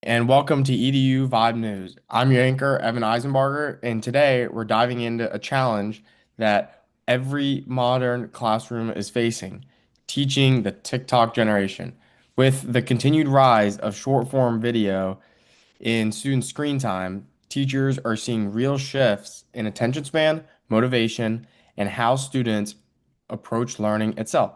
and welcome to EDU Vibe News. I'm your anchor, Evan Eisenbarger, and today we're diving into a challenge that every modern classroom is facing, teaching the TikTok generation. With the continued rise of short form video in student screen time, teachers are seeing real shifts in attention span, motivation, and how students approach learning itself.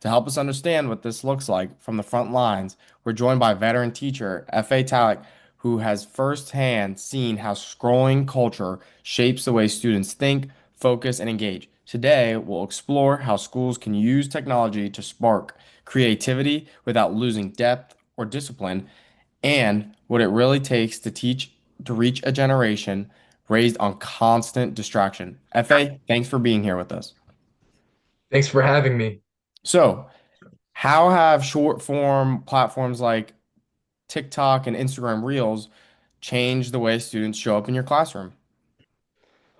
To help us understand what this looks like from the front lines, we're joined by veteran teacher F.A. Talik, who has firsthand seen how scrolling culture shapes the way students think, focus, and engage. Today, we'll explore how schools can use technology to spark creativity without losing depth or discipline, and what it really takes to reach a generation raised on constant distraction. FA, thanks for being here with us. Thanks for having me. So, how have short form platforms like TikTok and Instagram Reels changed the way students show up in your classroom?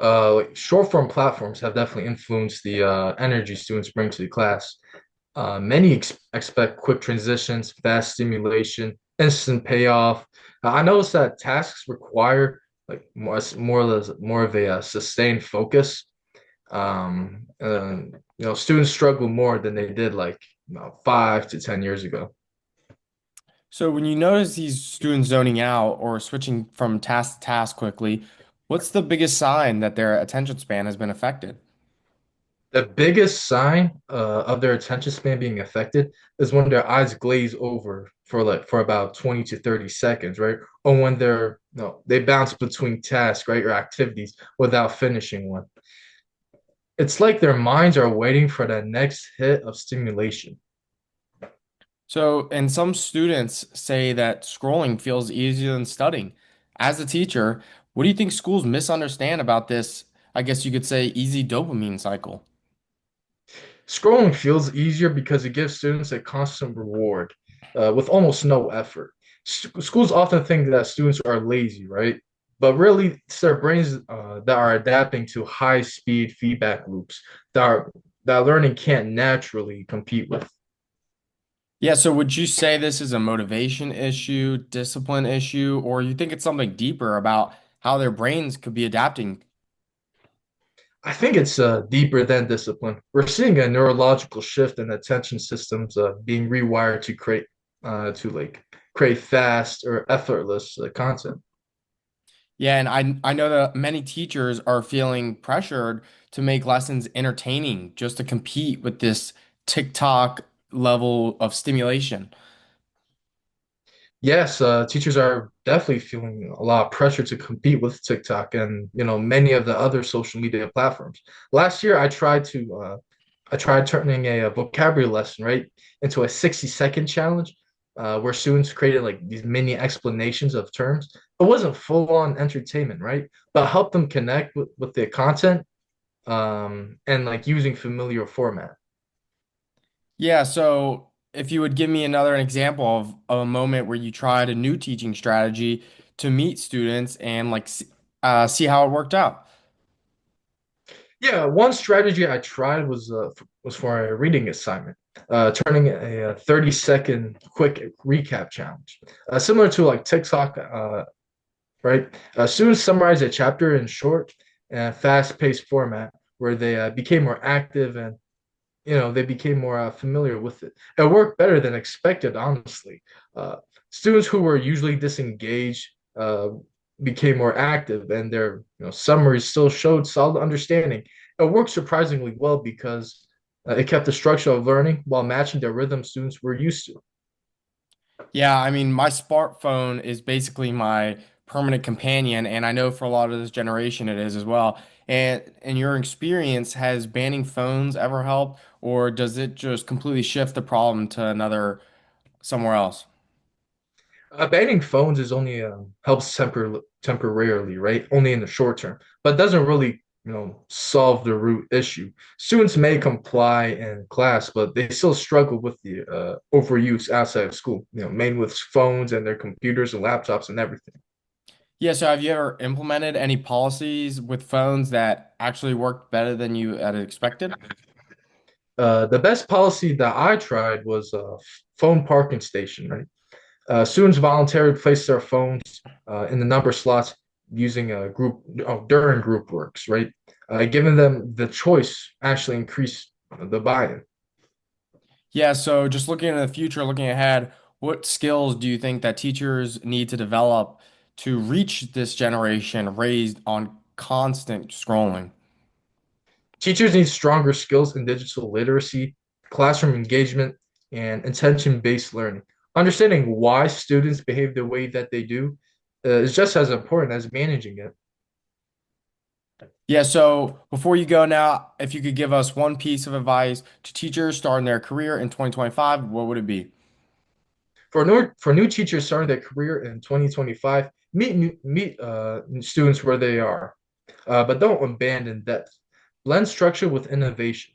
Short form platforms have definitely influenced the energy students bring to the class. Many expect quick transitions, fast stimulation, instant payoff. I noticed that tasks require like more of a sustained focus. Students struggle more than they did 5 to 10 years ago. So, when you notice these students zoning out or switching from task to task quickly, what's the biggest sign that their attention span has been affected? The biggest sign of their attention span being affected is when their eyes glaze over for about 20 to 30 seconds, right? Or when they're no, they bounce between tasks, right, or activities without finishing one. It's like their minds are waiting for that next hit of stimulation. So, and some students say that scrolling feels easier than studying. As a teacher, what do you think schools misunderstand about this? I guess you could say easy dopamine cycle. Scrolling feels easier because it gives students a constant reward with almost no effort. Schools often think that students are lazy, right? But really, it's their brains that are adapting to high-speed feedback loops that learning can't naturally compete with. Yeah, so would you say this is a motivation issue, discipline issue, or you think it's something deeper about how their brains could be adapting? I think it's deeper than discipline. We're seeing a neurological shift in attention systems being rewired to create fast or effortless content. Yeah, and I know that many teachers are feeling pressured to make lessons entertaining just to compete with this TikTok level of stimulation. Yes, teachers are definitely feeling a lot of pressure to compete with TikTok and many of the other social media platforms. Last year, I tried turning a vocabulary lesson right into a 60-second challenge, where students created like these mini explanations of terms. It wasn't full-on entertainment, right? But helped them connect with the content, and like using familiar format. Yeah, so if you would give me another example of a moment where you tried a new teaching strategy to meet students and see how it worked out. Yeah, one strategy I tried was for a reading assignment, turning a 30-second quick recap challenge, similar to like TikTok, right? Students summarize a chapter in short and fast-paced format where they became more active and they became more familiar with it. It worked better than expected, honestly. Uh, Students who were usually disengaged became more active, and their summaries still showed solid understanding. It worked surprisingly well because it kept the structure of learning while matching the rhythm students were used to. Yeah, I mean, my smartphone is basically my permanent companion, and I know for a lot of this generation it is as well. And in your experience, has banning phones ever helped, or does it just completely shift the problem to another somewhere else? Banning phones is only helps temporarily, right? Only in the short term, but doesn't really, solve the root issue. Students may comply in class, but they still struggle with the overuse outside of school. Mainly with phones and their computers and laptops and everything. Yeah, so have you ever implemented any policies with phones that actually worked better than you had expected? The best policy that I tried was a phone parking station, right? Students voluntarily place their phones in the number slots using a group during group works, right? Giving them the choice actually increase the buy-in. Yeah, so just looking into the future, looking ahead, what skills do you think that teachers need to develop to reach this generation raised on constant scrolling? Teachers need stronger skills in digital literacy, classroom engagement, and attention-based learning. Understanding why students behave the way that they do is just as important as managing it. Yeah, so before you go now, if you could give us one piece of advice to teachers starting their career in 2025, what would it be? For new teachers starting their career in 2025, meet students where they are, but don't abandon depth. Blend structure with innovation.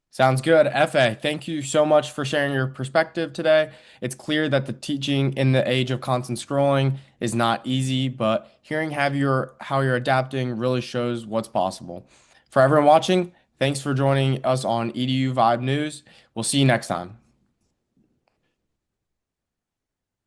Sounds good. FA, thank you so much for sharing your perspective today. It's clear that the teaching in the age of constant scrolling is not easy, but hearing how you're adapting really shows what's possible. For everyone watching, thanks for joining us on EDU Vibe News. We'll see you next time.